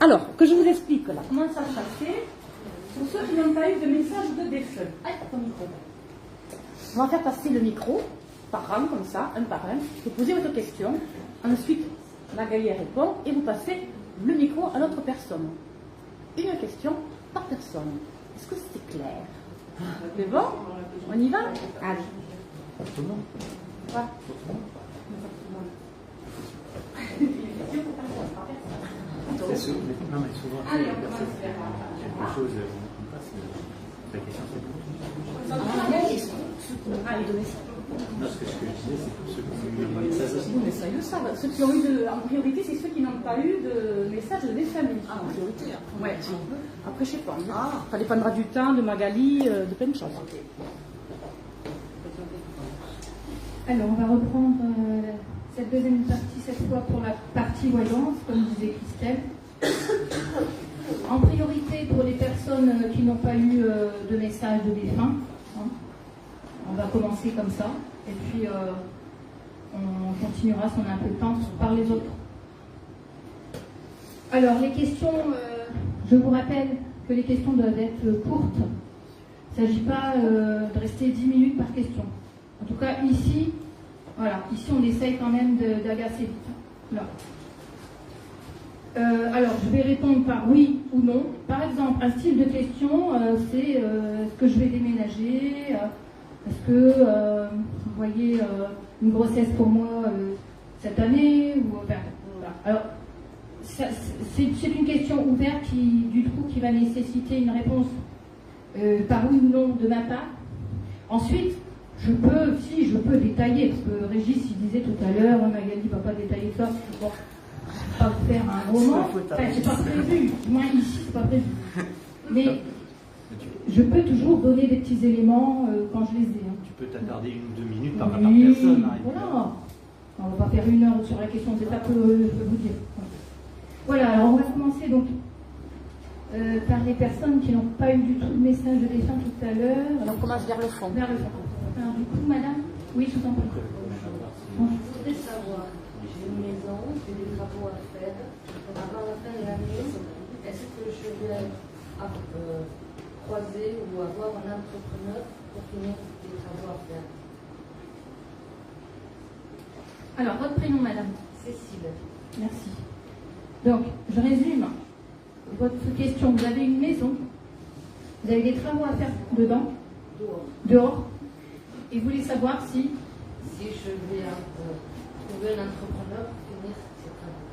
Alors, que je vous explique là, comment ça se passait pour ceux qui n'ont pas eu de message de défunt. Ton micro. On va faire passer le micro par rang, comme ça, un par un. Vous posez votre question. Ensuite, Magali répond et vous passez le micro à l'autre personne. Une question par personne. Est-ce que c'est clair? C'est bon? On y va? Allez. Tout le monde. Ouais. C'est sûr. Non, mais souvent, Allez, il y a on commence. quelque chose, on passe. La question, c'est pour non, ce que je disais, c'est pour ceux qui ont eu des messages aussi. Oui, mais ça, ils le savent. Ceux qui ont eu en priorité, c'est ceux qui n'ont pas eu de message des familles. Ah, en priorité. Ouais. Après, je sais pas. Ça dépendra du temps, de Magali, de plein de choses. Alors, on va reprendre cette deuxième partie, cette fois pour la partie voyance, comme disait Christelle. En priorité pour les personnes qui n'ont pas eu de message de défunt. On va commencer comme ça, et puis on continuera si on a un peu de temps par les autres. Alors, les questions, je vous rappelle que les questions doivent être courtes. Il ne s'agit pas de rester 10 minutes par question. En tout cas, ici, voilà, ici on essaye quand même d'agacer vite. Là. Alors, je vais répondre par oui ou non. Par exemple, un style de question, c'est est-ce que je vais déménager? Est-ce que vous voyez une grossesse pour moi cette année ou, enfin, voilà. Alors, c'est une question ouverte qui va nécessiter une réponse par oui ou non de ma part. Ensuite, je peux détailler, parce que Régis il disait tout à l'heure, Magali ne va pas détailler ça. Bon, je ne vais pas faire un roman. Enfin, c'est pas prévu. Moi ici, c'est pas prévu. Mais je peux toujours donner des petits éléments quand je les ai. Hein. Tu peux t'attarder 1 ou 2 minutes par personne. Hein, voilà. On ne va pas faire 1 heure sur la question, c'est ça que je peux vous dire. Voilà, alors on va commencer donc par les personnes qui n'ont pas eu du tout de message de défunt tout à l'heure. Alors, on commence vers le fond. Vers le fond. Alors du coup, madame, oui, je vous en prie. Je voudrais savoir, j'ai une maison, j'ai des travaux à faire. Avant la fin de l'année, est-ce que je vais croiser ou avoir un entrepreneur pour finir les travaux à faire? Alors, votre prénom, madame? Cécile. Merci. Donc, je résume votre question. Vous avez une maison, vous avez des travaux à faire dedans, dehors, et vous voulez savoir si je vais trouver un entrepreneur pour finir ces travaux.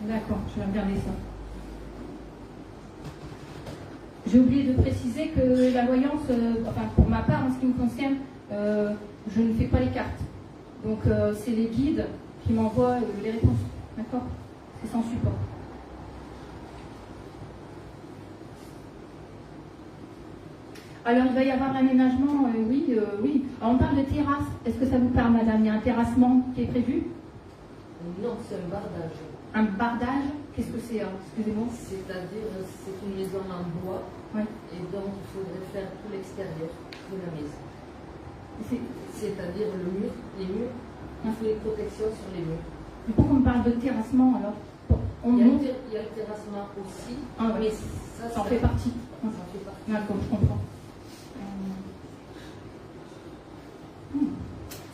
D'accord, je vais regarder ça. J'ai oublié de préciser que la voyance, enfin pour ma part, en ce qui me concerne, je ne fais pas les cartes. Donc c'est les guides qui m'envoient les réponses. D'accord? C'est sans support. Alors il va y avoir l'aménagement, oui. Alors, on parle de terrasse. Est-ce que ça vous parle, madame? Il y a un terrassement qui est prévu? Non, c'est un bardage. Un bardage? Qu'est-ce que c'est? Excusez-moi. C'est-à-dire, c'est une maison en bois, Oui. et donc il faudrait faire tout l'extérieur de la maison. C'est-à-dire les murs, il faut les protections sur les murs. Mais pourquoi on parle de terrassement alors? Il y a le terrassement aussi, mais ça en fait partie. Ça en fait partie. D'accord, je comprends.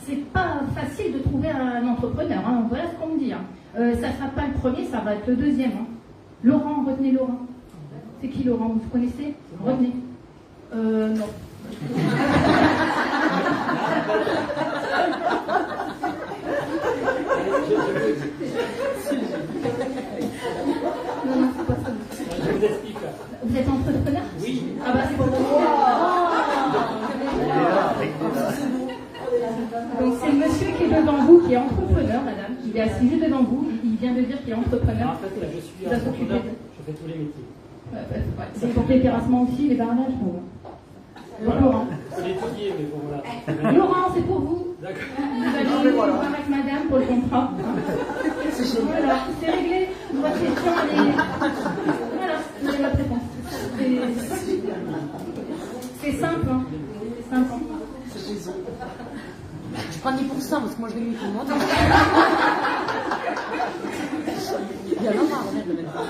C'est pas facile de trouver un entrepreneur, hein. Voilà ce qu'on me dit. Hein. Ça ne sera pas le premier, ça va être le deuxième. Hein. Laurent, retenez Laurent. C'est qui Laurent? Vous connaissez? Retenez. Non. Non, c'est pas ça. Je vous explique. Vous êtes entrepreneur? Oui. Ah bah c'est pour vous. Donc c'est le monsieur qui est devant vous, qui est entrepreneur, madame. Il est assis juste devant vous, il vient de dire qu'il est entrepreneur. En fait, je suis Il va s'occuper entrepreneur, de- je fais tous les métiers. C'est pour les terrassements aussi, les barrages pour vous. Voilà. Laurent. C'est étudié, mais bon, voilà. Laurent, c'est pour vous. D'accord. Vous allez voir avec madame pour le contrat. Voilà, c'est réglé. Votre question, elle est... Voilà, vous avez votre réponse. C'est simple, hein. C'est simple. prends 10% parce que moi je réunis tout le monde. Il y en a marre, le médecin.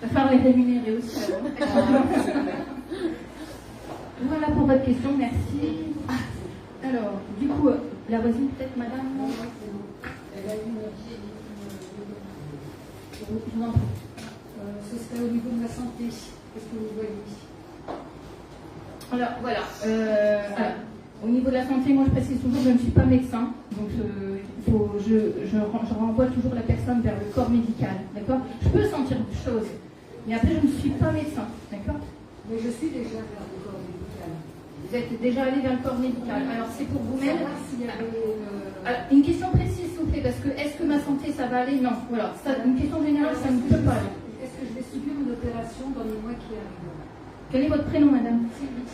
Il va falloir les rémunérer aussi. Voilà pour votre question, merci. Alors, du coup, la voisine peut-être, madame. Elle a une Je vous en prie. ce serait au niveau de la santé. Qu'est-ce que vous voyez? Alors, voilà. Au niveau de la santé, moi je précise toujours que je ne suis pas médecin, donc je renvoie toujours la personne vers le corps médical, d'accord? Je peux sentir des choses, mais après je ne suis pas médecin, d'accord? Mais je suis déjà vers le corps médical. Vous êtes déjà allé vers le corps médical, alors c'est pour vous-même? S'il y avait Une question précise s'il vous plaît, parce que est-ce que ma santé ça va aller? Non, voilà, ça, une question générale ça ne peut pas aller. Est-ce que je vais subir une opération dans les mois qui arrivent? Quel est votre prénom, madame? Sylvie.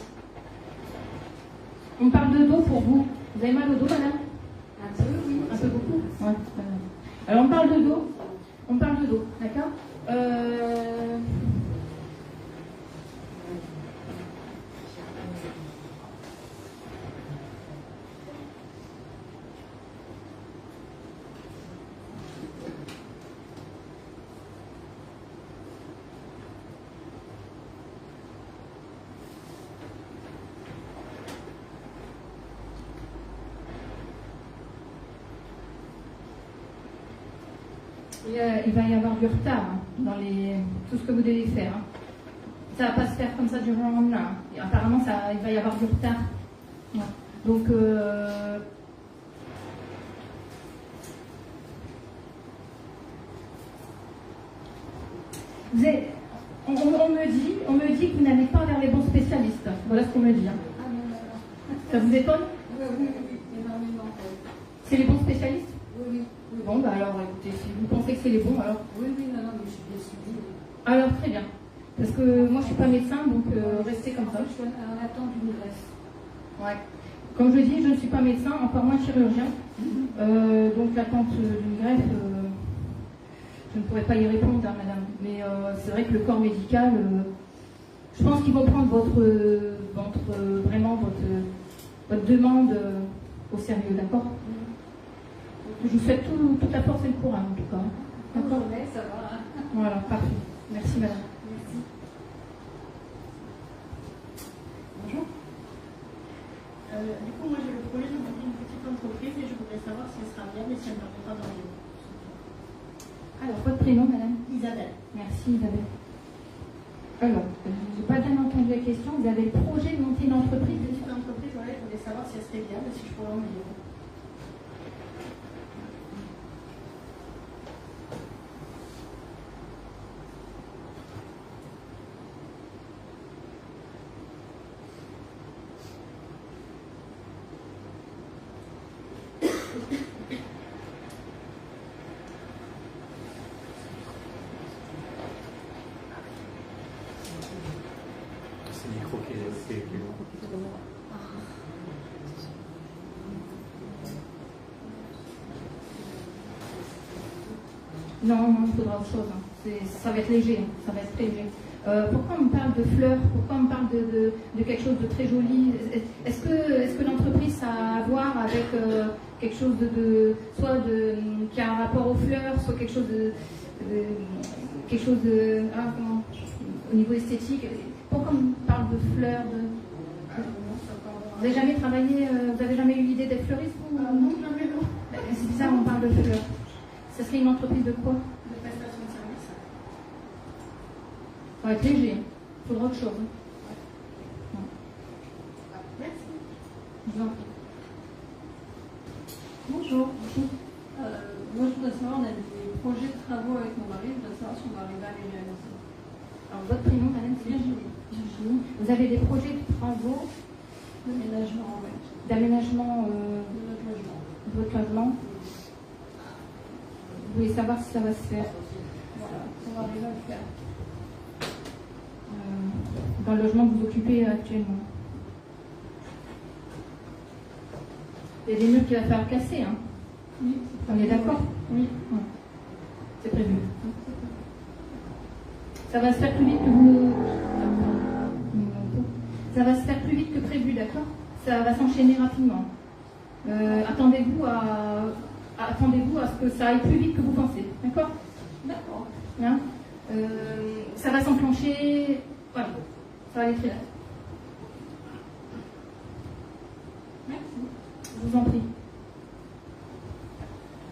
On parle de dos pour vous. Vous avez mal au dos, madame? Un peu, oui. Un peu beaucoup? Ouais. Alors on parle de dos. On parle de dos, d'accord? Il va y avoir du retard dans tout ce que vous devez faire. Ça ne va pas se faire comme ça du jour au lendemain. Et apparemment, il va y avoir du retard. Ouais. Donc, on me dit que vous n'allez pas vers les bons spécialistes. Voilà ce qu'on me dit. Ah non, non. Ça vous étonne? Oui, oui, oui, énormément. C'est les bons spécialistes? Oui, oui. Bon, bah alors, écoutez, si vous pensez que c'est les bons, alors... Oui, oui, non, non, mais je suis bien suivie. Alors, très bien. Parce que moi, je ne suis pas médecin, donc restez comme ça. Je suis en attente d'une greffe. Ouais. Comme je dis, je ne suis pas médecin, encore moins chirurgien. Donc, l'attente d'une greffe, je ne pourrais pas y répondre, hein, madame. Mais c'est vrai que le corps médical, je pense qu'ils vont prendre vraiment votre demande au sérieux, d'accord? Je vous souhaite toute la force et le courage, en tout cas. D'accord, ça va. Voilà, parfait. Merci, madame. Merci. Bonjour. Du coup, moi j'ai le projet de monter une petite entreprise et je voudrais savoir si elle sera viable et si elle me permettra d'en vivre. Alors, votre prénom, madame? Isabelle. Merci, Isabelle. Alors, je n'ai pas bien entendu la question. Vous avez le projet de monter une entreprise? Une petite entreprise, voilà, je voulais savoir si elle serait viable et si je pourrais en vivre. C'est le micro qui est bon. Non, il faudra autre chose. Ça va être léger, ça va être très léger. Pourquoi on me parle de fleurs? Pourquoi on me parle de quelque chose de très joli? Est-ce que l'entreprise ça a à voir avec quelque chose qui a un rapport aux fleurs, soit quelque chose au niveau esthétique? Pourquoi on me parle de fleurs? Vous n'avez jamais travaillé, vous n'avez jamais eu l'idée d'être fleuriste? Non, jamais non. C'est bizarre, on parle de fleurs. Ça serait une entreprise de quoi? De prestation de service. Ça va être léger. Il faudra autre chose. Merci. Je vous en prie. Bonjour. Moi, je voudrais savoir, on a des projets de travaux avec mon mari, je voudrais savoir si on va arriver à les réaliser. Alors, votre prénom, madame, c'est Virginie. Virginie. Vous avez des projets de travaux D'aménagement, oui. d'aménagement De notre logement. de votre logement. Vous voulez savoir si ça va se faire Voilà, on va arriver à le faire. dans le logement que vous occupez actuellement. Il y a des murs qu'il va falloir casser, hein? Oui. On est d'accord? Oui. Ouais. C'est prévu. Ça va se faire plus vite que vous... Ça va se faire plus vite que prévu, d'accord? ça va s'enchaîner rapidement. Attendez-vous à ce que ça aille plus vite que vous pensez. D'accord? D'accord. Hein, ça va s'enclencher. Voilà. Ça va aller très vite. Merci. Je vous en prie.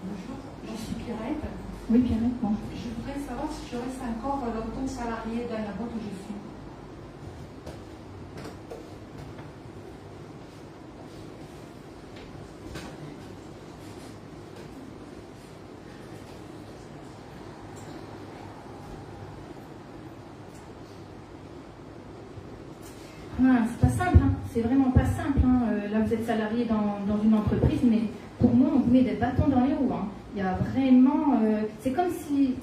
Bonjour, je suis Pierrette. Oui, Pierrette. Bon. Je voudrais savoir si je reste encore longtemps salariée dans la boîte où je suis. Ah, c'est pas simple, hein. C'est vraiment pas simple. Hein. Là, vous êtes salarié dans une entreprise, mais pour moi, on vous met des bâtons dans les roues. Hein. Il y a vraiment. C'est comme si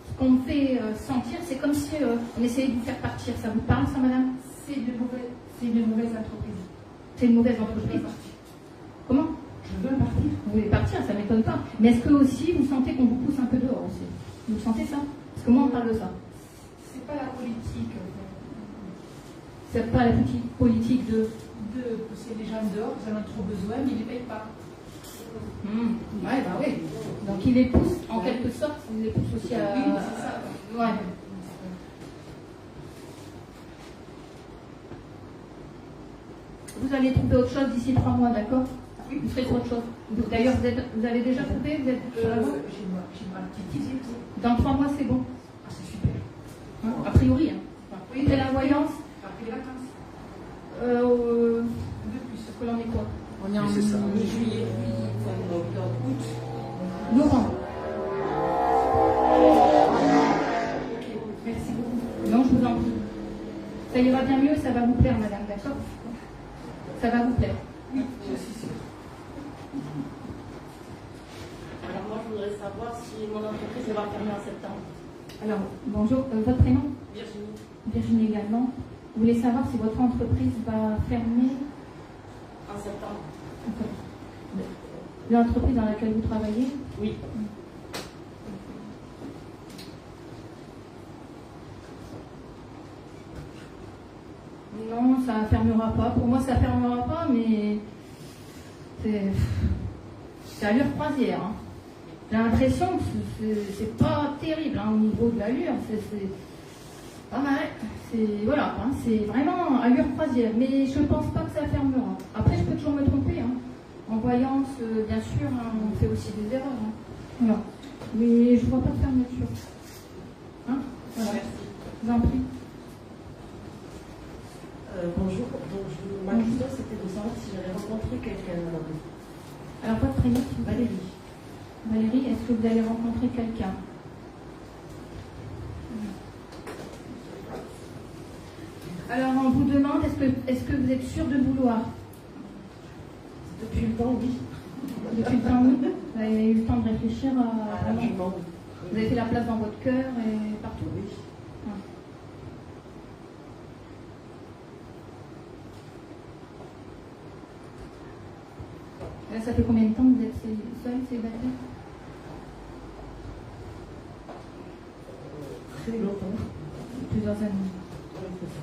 ce qu'on me fait sentir, c'est comme si on essayait de vous faire partir. Ça vous parle, ça, madame? C'est une mauvaise entreprise. C'est une mauvaise entreprise. Comment? Je veux partir. Vous voulez partir, ça m'étonne pas. Mais est-ce que aussi vous sentez qu'on vous pousse un peu dehors aussi? Vous sentez ça? Parce que moi, on parle de ça. C'est pas la politique. C'est pas la petite politique de pousser les gens dehors, ils en ont trop besoin, mais ils ne les payent pas. Ouais, bah oui. Donc il les pousse, en quelque sorte, il les pousse aussi à. Oui, c'est ça. Ouais. Vous allez trouver autre chose d'ici 3 mois, d'accord? Oui. Vous ferez sur autre chose. D'ailleurs, vous avez déjà trouvé? Vous êtes sur la voie? J'ai ma petite idée. Dans 3 mois, c'est bon. Ah, c'est super. Hein, a priori. Hein. Oui, C'est la voyance. Après les vacances. De plus. Parce que l'on est quoi? On est en Oui, c'est ça. juillet, octobre, août. Novembre. Merci beaucoup. Non, je vous en prie. Ça ira bien mieux, ça va vous plaire, madame, d'accord? Ça va vous plaire. Oui, je suis sûre. Alors moi, je voudrais savoir si mon entreprise va fermer en septembre. Alors, bonjour, votre prénom? Virginie. Virginie également. Vous voulez savoir si votre entreprise va fermer En septembre. l'entreprise dans laquelle vous travaillez? Oui. Non, ça ne fermera pas. Pour moi, ça ne fermera pas, mais c'est allure croisière. Hein. J'ai l'impression que c'est pas terrible hein, au niveau de l'allure. C'est pas mal. Voilà, hein, c'est vraiment allure croisière. Mais je ne pense pas que ça fermera. Après, je peux toujours me tromper. Hein. En voyance, bien sûr, hein, on fait aussi des erreurs. Hein. Voilà. Mais je ne vois pas de fermeture. Hein, voilà. Je vous en prie. Bonjour, donc ma question c'était de savoir si j'avais rencontré quelqu'un. Alors, votre prénom? Valérie. Valérie, est-ce que vous allez rencontrer quelqu'un? Alors, on vous demande, est-ce que vous êtes sûr de vouloir? Depuis le temps, oui. Depuis le temps, oui. Vous avez eu le temps de réfléchir à... Largement, oui. Vous avez fait la place dans votre cœur et partout? Oui. Là, ça fait combien de temps que vous êtes seul, célibataire? Très longtemps. Plusieurs années. Oui, c'est ça.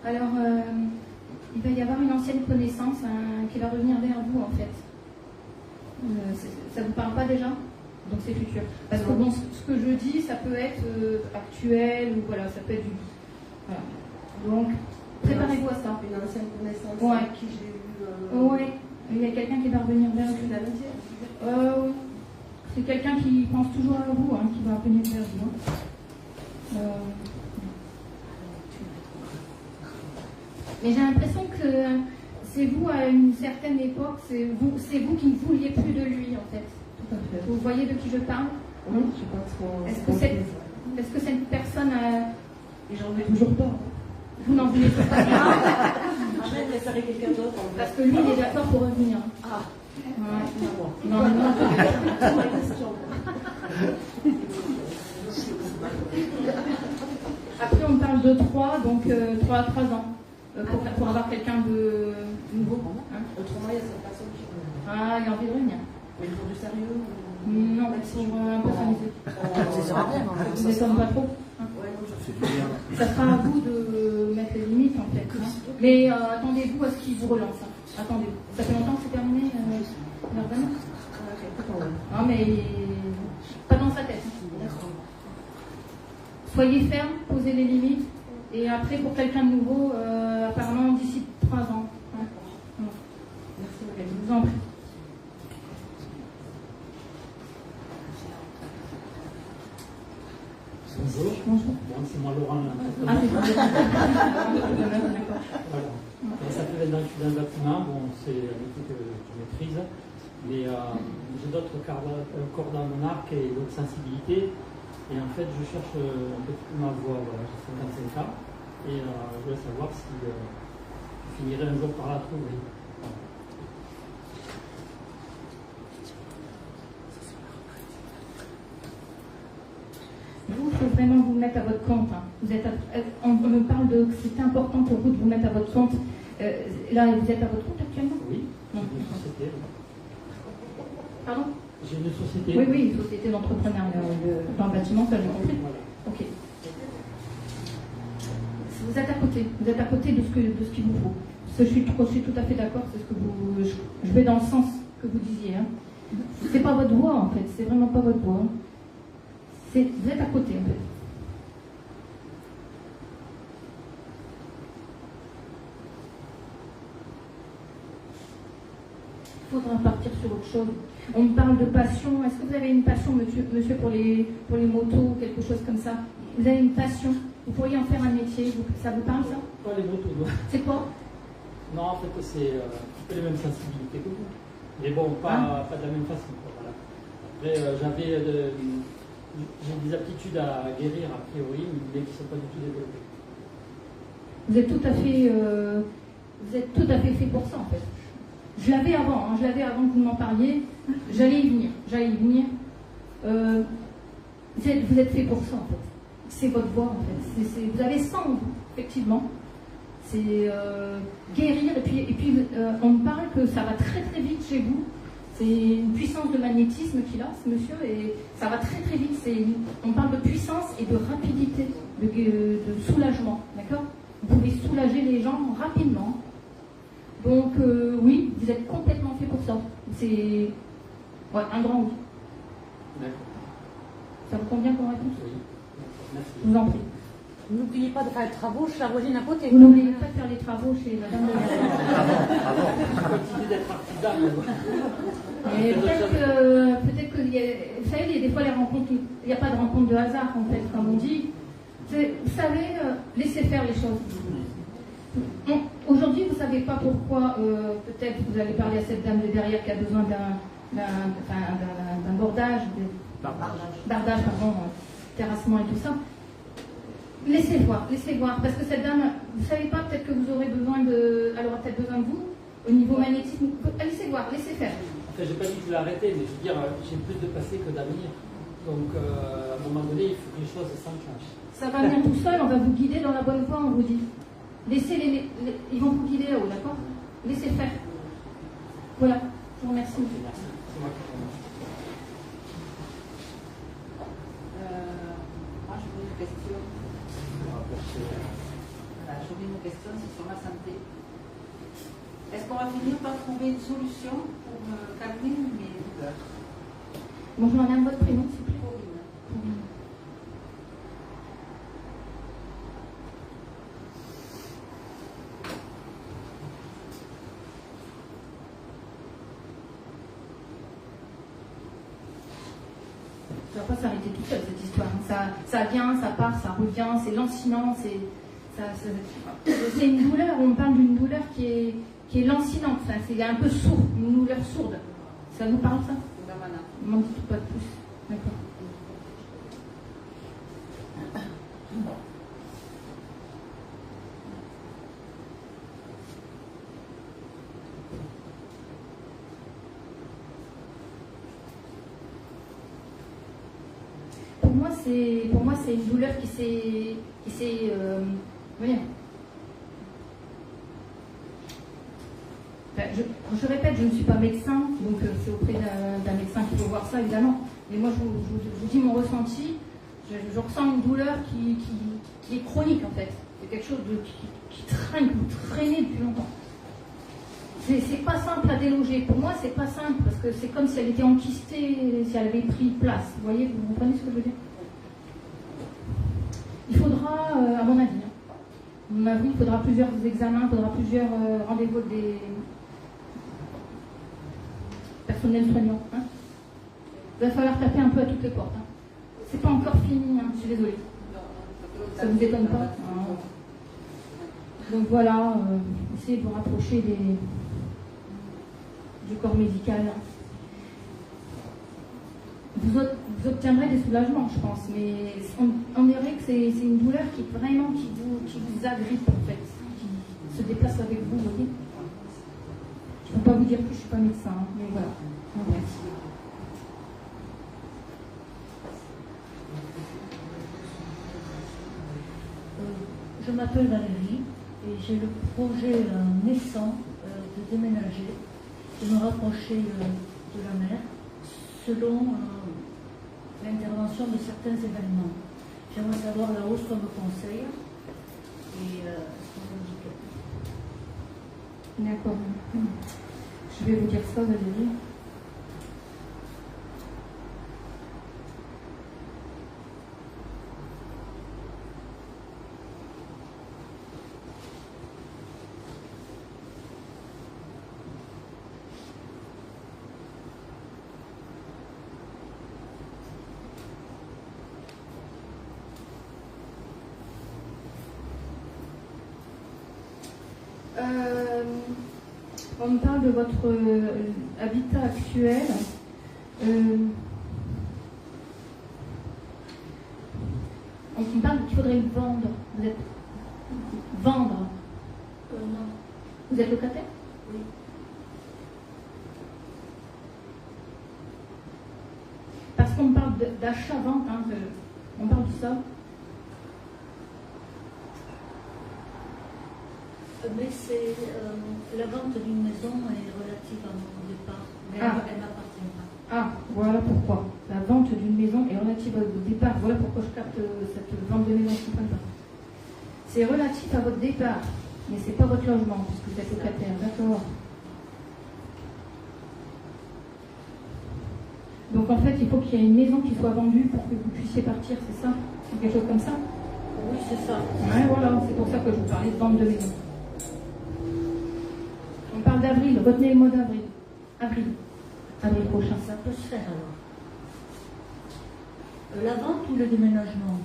Alors, il va y avoir une ancienne connaissance hein, qui va revenir vers vous, en fait. Ça ne vous parle pas déjà? Donc c'est futur. Parce que bon, ce que je dis, ça peut être actuel, ou voilà, ça peut être du... Voilà. Donc, préparez-vous à ça. Une ancienne connaissance Ouais. avec qui j'ai eu... Ouais, il y a quelqu'un qui va revenir vers vous. Une amitié. Oui. C'est quelqu'un qui pense toujours à vous, hein, qui va revenir vers vous. Hein. Mais j'ai l'impression que c'est vous à une certaine époque, c'est vous qui ne vouliez plus de lui en fait. Tout à fait. Vous voyez de qui je parle? Oui, je pense qu'on... Est-ce que cette personne a... Et j'en veux toujours pas. Vous n'en voulez pas? Je vais préférer quelqu'un d'autre. En fait. Parce que lui, il est d'accord pour revenir. Ah, Ouais. Non, non. c'est ma question. Après, on parle de 3, donc 3 à 3 ans. Pour avoir quelqu'un de nouveau. Hein. Autrement, il y a cette personne qui... Ah, il a envie de revenir. Mais pour du sérieux Non, pour un peu s'amuser. Ça sera bien. Vous n'étonnez pas trop. Ça fait du bien. Ça sera à vous de mettre les limites en fait. Mais attendez-vous à ce qu'il vous relance. Attendez-vous. Ça fait longtemps que c'est terminé, Nordana? Non, mais pas dans sa tête. Soyez ferme, posez les limites. Et après, pour quelqu'un de nouveau, apparemment d'ici 3 ans. Merci, Magali. Je vous en prie. Bonjour. Bonjour. Bon, c'est moi Laurent. Ah, c'est bon. D'accord. Voilà. Ça fait 20 ans que je suis dans le bâtiment, bon, c'est un métier que je maîtrise, mais j'ai d'autres cordes dans mon arc et d'autres sensibilités. Et en fait, je cherche un peu plus ma voie. Voilà, j'ai 55 ans et je voulais savoir si je finirais un jour par la trouver. Vous, il faut vraiment vous mettre à votre compte. Hein. On me parle de que c'est important pour vous de vous mettre à votre compte. Là, vous êtes à votre compte actuellement? Oui, Non. j'ai une société. Pardon? J'ai une société. Oui, oui, une société d'entrepreneuriat dans le bâtiment, ça j'ai compris. Voilà. Ok. Vous êtes à côté. Vous êtes à côté de ce qu'il vous faut. Je suis tout à fait d'accord. C'est ce que je vais dans le sens que vous disiez. Hein. C'est pas votre voix en fait. C'est vraiment pas votre voix. Vous êtes à côté en fait. Il faudra partir sur autre chose. On me parle de passion. Est-ce que vous avez une passion, monsieur, pour les motos, quelque chose comme ça? Vous avez une passion? Vous pourriez en faire un métier? Ça vous parle ça? Pas les motos, non. C'est quoi? Non, en fait, c'est un peu les mêmes sensibilités que vous. Mais bon, pas de la même façon. Voilà. Après, j'ai des aptitudes à guérir a priori, mais qui ne sont pas du tout développées. Vous êtes tout à fait fait pour ça en fait. Je l'avais avant, hein, que vous m'en parliez. J'allais y venir. Vous êtes fait pour ça en fait. C'est votre voix en fait. Vous avez ça en vous, effectivement. C'est guérir et puis on me parle que ça va très très vite chez vous. C'est une puissance de magnétisme qu'il a, ce monsieur, et ça va très très vite. On parle de puissance et de rapidité, de soulagement, d'accord? Vous pouvez soulager les gens rapidement. Donc oui, vous êtes complètement fait pour ça. C'est un grand oui. D'accord. Ça vous convient comme réponse? Oui. Merci. Je vous en prie. N'oubliez pas de faire les travaux chez la voisine à côté. Vous n'oubliez pas de faire les travaux chez Madame de Je continue d'être artisan. Et peut-être que vous savez, des fois les rencontres, il n'y a pas de rencontre de hasard en fait, comme on dit. Vous savez, laissez faire les choses. Aujourd'hui, vous ne savez pas pourquoi, peut-être vous allez parler à cette dame de derrière qui a besoin d'un bordage, bardage, pardon, terrassement et tout ça. Laissez voir, parce que cette dame, vous ne savez pas, peut-être que vous aurez besoin elle aura peut-être besoin de vous, au niveau magnétisme. Laissez voir, laissez faire. Enfin, je n'ai pas dit que je voulais arrêter, mais je veux dire, j'ai plus de passé que d'avenir. Donc, à un moment donné, il faut que les choses s'enclenchent. Ça va venir tout seul, on va vous guider dans la bonne voie, on vous dit. Laissez ils vont vous guider là-haut, d'accord? Laissez faire. Voilà, je vous remercie. Merci. C'est moi qui vous remercie. Moi, je voulais une question. Voilà, je voulais une question, c'est sur ma santé. Est-ce qu'on va finir par trouver une solution pour calmer mes douleurs? Bonjour madame, votre prénom s'il vous plaît? Corinne. Ça va pas s'arrêter tout seul cette histoire. Ça vient, ça part, ça revient, c'est lancinant, c'est une douleur, on parle d'une douleur qui est lancinante, enfin, c'est un peu sourd, une douleur sourde. Ça vous parle ça? Ne m'en dites pas de plus. D'accord. Pour moi, c'est une douleur qui s'est voyez. Enfin, je répète, je ne suis pas médecin, donc c'est auprès d'un médecin qu'il faut voir ça, évidemment. Mais moi, je vous dis mon ressenti. Je ressens une douleur qui est chronique, en fait. C'est quelque chose qui traîne, que vous traînez depuis longtemps. C'est pas simple à déloger. Pour moi, c'est pas simple, parce que c'est comme si elle était enquistée, si elle avait pris place. Vous voyez, vous comprenez ce que je veux dire? Il faudra, à mon avis, il faudra plusieurs examens, il faudra plusieurs rendez-vous des personnels soignants. Hein. Il va falloir taper un peu à toutes les portes. Hein. C'est pas encore fini, hein, je suis désolée. Ça vous étonne pas? Donc voilà, essayez de vous rapprocher du corps médical. Vous obtiendrez des soulagements, je pense, mais on dirait que c'est une douleur qui vraiment qui vous agrippe en fait, qui se déplace avec vous, vous voyez. Je ne peux pas vous dire que je ne suis pas médecin, hein, mais voilà. Merci. Je m'appelle Valérie et j'ai le projet naissant de déménager, de me rapprocher de la mer selon l'intervention de certains événements. J'aimerais savoir là où ce qu'on me conseille et ce qu'on me dit. D'accord. Je vais vous dire ça, Valérie. On me parle de votre habitat actuel. On me parle qu'il faudrait le vendre. Vous êtes... Vendre Non. Vous êtes locataire? Oui. Parce qu'on me parle d'achat-vente, hein, on parle de ça. Mais c'est la vente d'une maison est relative à mon départ, mais elle m'appartient pas. Ah, voilà pourquoi. La vente d'une maison est relative au départ. Voilà pourquoi je capte cette vente de maison, je ne comprends pas. C'est relatif à votre départ, mais ce n'est pas votre logement, puisque vous êtes locataire. D'accord. Donc en fait, il faut qu'il y ait une maison qui soit vendue pour que vous puissiez partir, c'est ça? C'est quelque chose comme ça? Oui, c'est ça. Ouais, voilà, c'est pour ça que je vous parlais de vente de maison. On parle d'avril, retenez le mois d'avril. Avril prochain. Ça peut se faire alors. La vente ou le déménagement?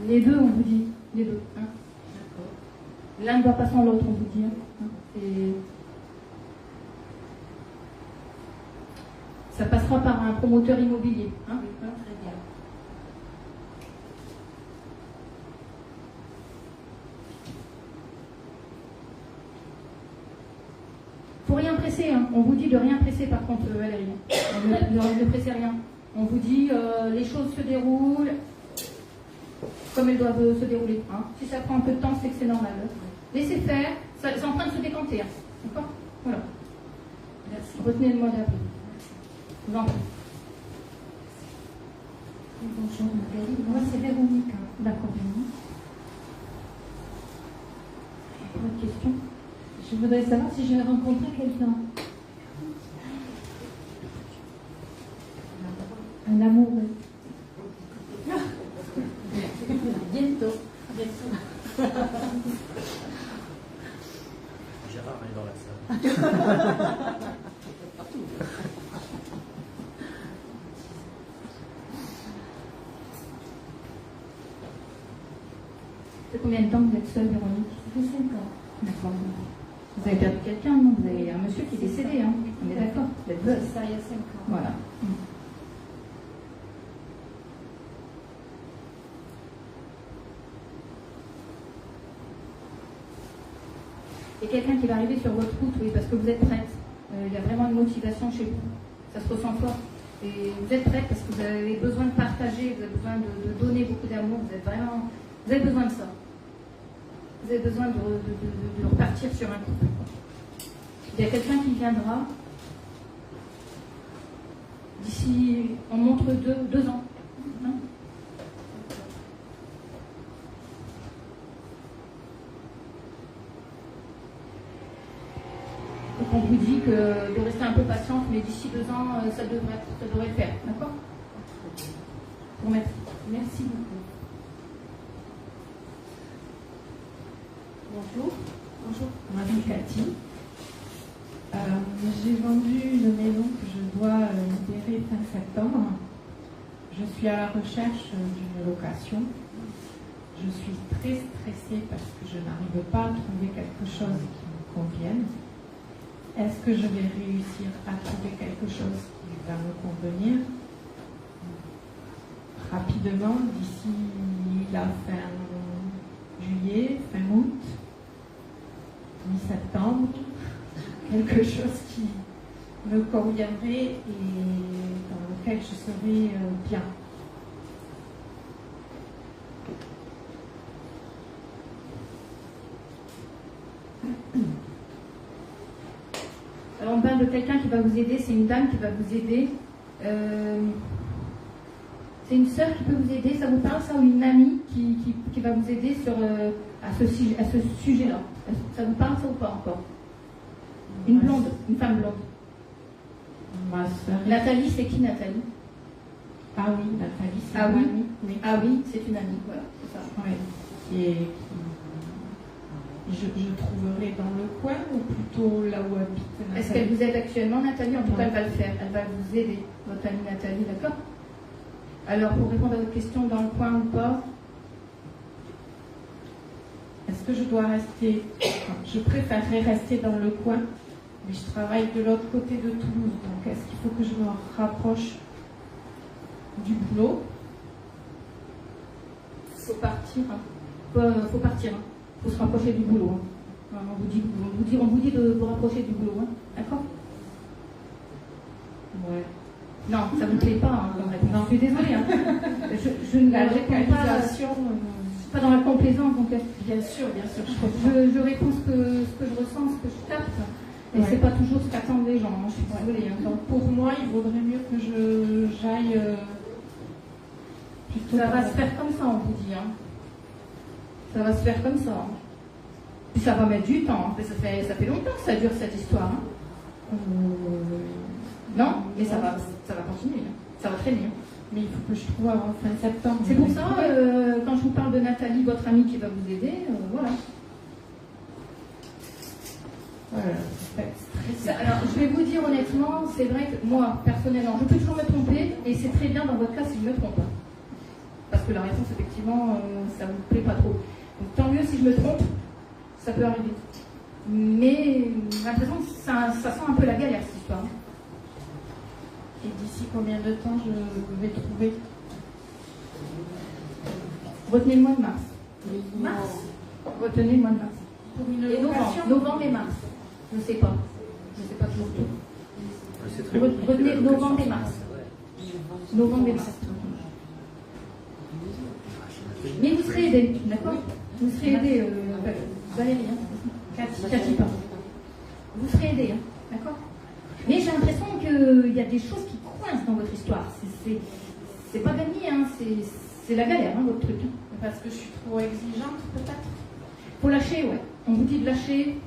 Les deux, on vous dit. Les deux. Hein. D'accord. L'un ne va pas sans l'autre, on vous dit. Hein. Et ça passera par un promoteur immobilier. Hein. Oui, très bien. Faut rien presser, hein. On vous dit de rien presser par contre, Valérie. Ne pressez rien. On vous dit les choses se déroulent comme elles doivent se dérouler. Hein. Si ça prend un peu de temps, c'est que c'est normal. Laissez faire, c'est en train de se décanter. Hein. D'accord? Voilà. Merci. Retenez le mois d'avril. Je vous en prie. Bonjour Magali, moi c'est Véronique. D'accord, Véronique. Votre question? Je voudrais savoir si j'ai rencontré quelqu'un. Un amoureux. Bientôt. Gérard est dans la salle. Ça fait combien de temps que vous êtes seule, Véronique? Ça fait 5 ans. D'accord. Vous avez perdu quelqu'un, non? Vous avez un monsieur qui est décédé, hein? On est d'accord? Vous êtes veuve. C'est ça, il y a 5 ans. Voilà. Il y a quelqu'un qui va arriver sur votre route, oui, parce que vous êtes prête. Il y a vraiment une motivation chez vous. Ça se ressent fort. Et vous êtes prête parce que vous avez besoin de partager, vous avez besoin de donner beaucoup d'amour. Vous avez besoin de ça. Vous avez besoin de repartir sur un couple. Il y a quelqu'un qui viendra d'ici, on montre 2 ans. Non ? Donc on vous dit que de rester un peu patiente, mais d'ici 2 ans, ça devrait le faire. D'accord ? Bon, merci beaucoup. Bonjour. Bonjour. Moi, c'est Cathy. J'ai vendu une maison que je dois libérer fin septembre. Je suis à la recherche d'une location. Je suis très stressée parce que je n'arrive pas à trouver quelque chose qui me convienne. Est-ce que je vais réussir à trouver quelque chose qui va me convenir rapidement, d'ici la fin juillet, fin août, mi-septembre, quelque chose qui me conviendrait et dans lequel je serais bien. Alors on parle de quelqu'un qui va vous aider, c'est une dame qui va vous aider. C'est une sœur qui peut vous aider, ça vous parle ça, ou une amie qui va vous aider à ce sujet-là? Ça vous parle ça ou pas encore? Une blonde, une femme blonde. Ma sœur. Nathalie, c'est qui Nathalie? Ah oui, Nathalie, c'est une amie. Oui. Ah oui, c'est une amie, voilà, c'est ça. Oui. Je trouverai dans le coin ou plutôt là où habite Nathalie? Est-ce qu'elle vous aide actuellement, Nathalie? En tout cas, elle va le faire. Elle va vous aider, votre amie Nathalie, d'accord? Alors, pour répondre à votre question, dans le coin ou pas? Est-ce que je dois rester? Je préférerais rester dans le coin, mais je travaille de l'autre côté de Toulouse. Donc, est-ce qu'il faut que je me rapproche du boulot? Faut partir. Faut partir. Faut se rapprocher du boulot. On vous dit de vous rapprocher du boulot. D'accord? Ouais. Non, ça ne vous plaît pas. Non, je suis désolée. Je ne la réponds pas dans la complaisance. Donc, bien sûr. Je réponds ce que je ressens, ce que je capte. Et c'est pas toujours ce qu'attendent les gens. Je suis désolée. Donc, pour moi, il vaudrait mieux que j'aille plutôt. Ça va se faire comme ça, on vous dit. Ça va se faire comme ça. Puis ça va mettre du temps. Ça fait longtemps que ça dure cette histoire. Non, mais ça va continuer. Ça va traîner. Mais il faut que je trouve avant fin septembre. C'est pour ça, quand je vous parle de Nathalie, votre amie qui va vous aider, voilà. Alors, je vais vous dire honnêtement, c'est vrai que moi, personnellement, je peux toujours me tromper, et c'est très bien dans votre cas si je me trompe. Parce que la réponse, effectivement, ça ne vous plaît pas trop. Donc, tant mieux si je me trompe, ça peut arriver. Mais j'ai l'impression que ça sent un peu la galère, cette histoire. Et d'ici combien de temps je vais trouver? Retenez le mois de mars. Mars. Retenez le mois de mars. Pour une et novembre et mars. Je ne sais pas. Je ne sais pas toujours tout. Retenez novembre et mars. Novembre et mars. Mais vous serez aidé, d'accord? Vous serez aidé, Valérie, Cathy, pardon. Vous serez aidé, d'accord? Mais j'ai l'impression qu'il y a des choses qui coincent dans votre histoire. C'est pas gagné, c'est la galère, votre truc. Parce que je suis trop exigeante, peut-être? Faut lâcher, ouais. On vous dit de lâcher.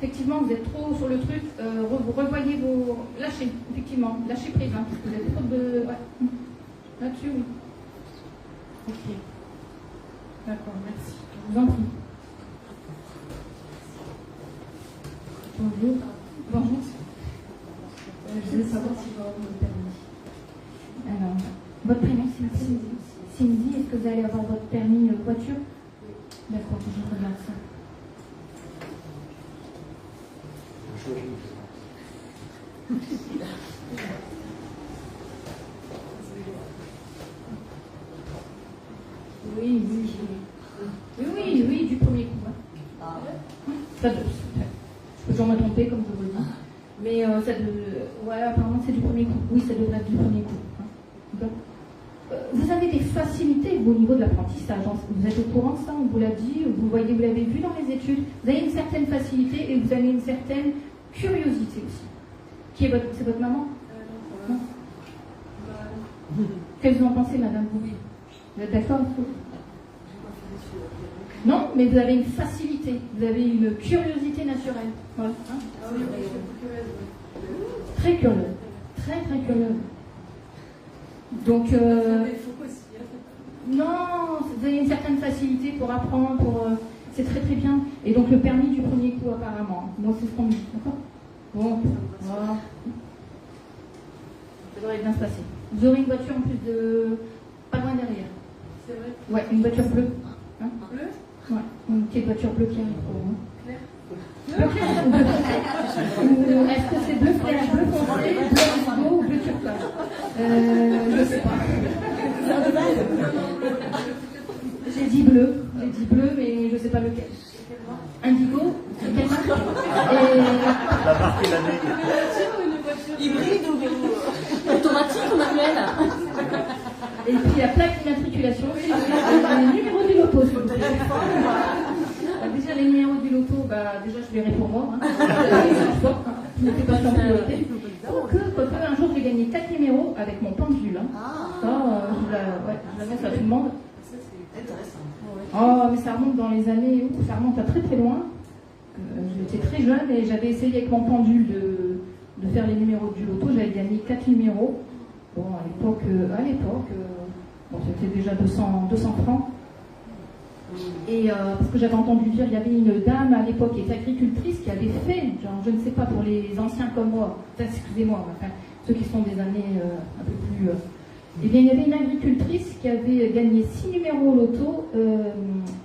Effectivement, vous êtes trop sur le truc. Revoyez vos... Lâchez, effectivement. Lâchez prise, parce que vous êtes trop de... Ouais. Là-dessus, oui. Ok. D'accord, merci. Je vous en prie. Bonjour. Bonjour. Je voulais savoir si vous avez votre permis. Alors, votre prénom, c'est Cindy. Est-ce que vous allez avoir votre permis voiture? D'accord, je regarde ça. Oui, du premier coup. Je peux toujours me tromper, comme je vous le dis. Mais apparemment c'est du premier coup. Oui, ça devrait être du premier coup. Vous avez des facilités au niveau de l'apprentissage. Vous êtes au courant de ça, on vous l'a dit, vous l'avez vu dans les études. Vous avez une certaine facilité et vous avez une certaine curiosité aussi. C'est votre maman? Non. Qu'est-ce que vous en pensez, madame? Vous êtes d'accord? Non, mais vous avez une facilité, vous avez une curiosité naturelle. Voilà. Hein? Très curieuse, très très curieuse. Donc, non, vous avez une certaine facilité pour apprendre, c'est très très bien. Et donc le permis du premier coup apparemment. Donc c'est ce qu'on dit, d'accord? Bon, voilà. Ça devrait bien se passer. Vous aurez une voiture en plus de... pas loin derrière. C'est vrai? Ouais, une voiture bleue. Hein? Bleue? Ouais, une petite voiture bleue qui arrive pour vous. Claire? Bleu clair ou bleu foncé? Ou est-ce que c'est bleu clair, bleu foncé, bleu indigo ou bleu turquoise? Je sais pas. J'ai dit bleu, mais je sais pas lequel. Indigo, c'est quelle marque? La marque et l'année. Hybride ou automatique ou manuel? Et puis la plaque d'immatriculation, c'est le numéro du loto. S'il vous plaît. Déjà les numéros du loto, déjà je verrai pour moi. Je ne fais pas sans priorité. Donc un jour j'ai gagné 4 numéros avec mon pendule. Ça, je la mets à tout le monde. Oh, mais ça remonte dans les années où ça remonte à très très loin. J'étais très jeune et j'avais essayé avec mon pendule de faire les numéros du loto. J'avais gagné 4 numéros. Bon, à l'époque, c'était déjà 200 francs. Et parce que j'avais entendu dire, il y avait une dame à l'époque qui était agricultrice qui avait fait, genre, je ne sais pas, pour les anciens comme moi, excusez-moi, enfin, ceux qui sont des années un peu plus... Eh bien, il y avait une agricultrice qui avait gagné 6 numéros au loto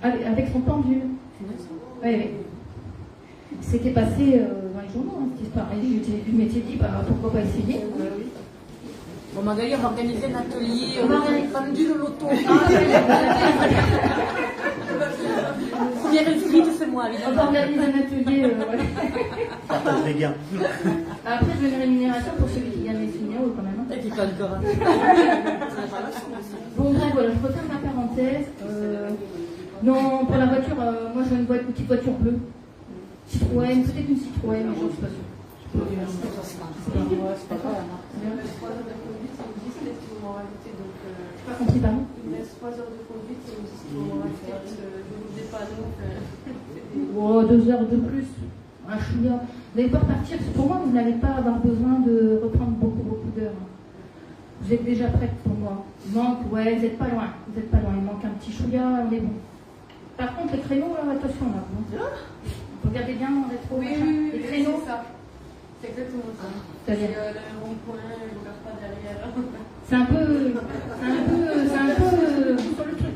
avec son pendule. Oui. C'était passé dans les journaux, cette histoire. Et je m'étais dit, pourquoi pas essayer? Bon, d'ailleurs, on va organiser un atelier, on va pendule au loto. Première inscrite, c'est moi, évidemment. On va organiser un atelier. Partage les gains. Après, je veux une rémunération pour celui qui gagne les 6 numéros quand même. Et puis pas encore. Bon, bref, voilà, je referme ma parenthèse. Non, pour la voiture, moi je veux une petite voiture bleue. Citroën, peut-être une Citroën, mais je ne suis pas sûre. C'est pas grave. Il laisse 3 heures de conduite, c'est une 10 qui vont m'en rajouter. Donc, Je n'ai pas compris, pardon. il laisse 3 heures de conduite, c'est une 10 qui vont m'en rajouter. Des panneaux. 2 heures de plus. Un chouïa. Vous n'allez pas repartir. Pour moi, vous n'allez pas avoir besoin de reprendre beaucoup d'heures. Vous êtes déjà prête pour moi. Il manque, vous n'êtes pas loin. Il manque un petit chouïa, on est bon. Par contre, les créneaux, attention là. Regardez bien dans le rétro. Oui, les créneaux. c'est ça. C'est exactement ça. C'est-à-dire le rond-point, je ne regarde pas derrière. C'est un peu sur le truc.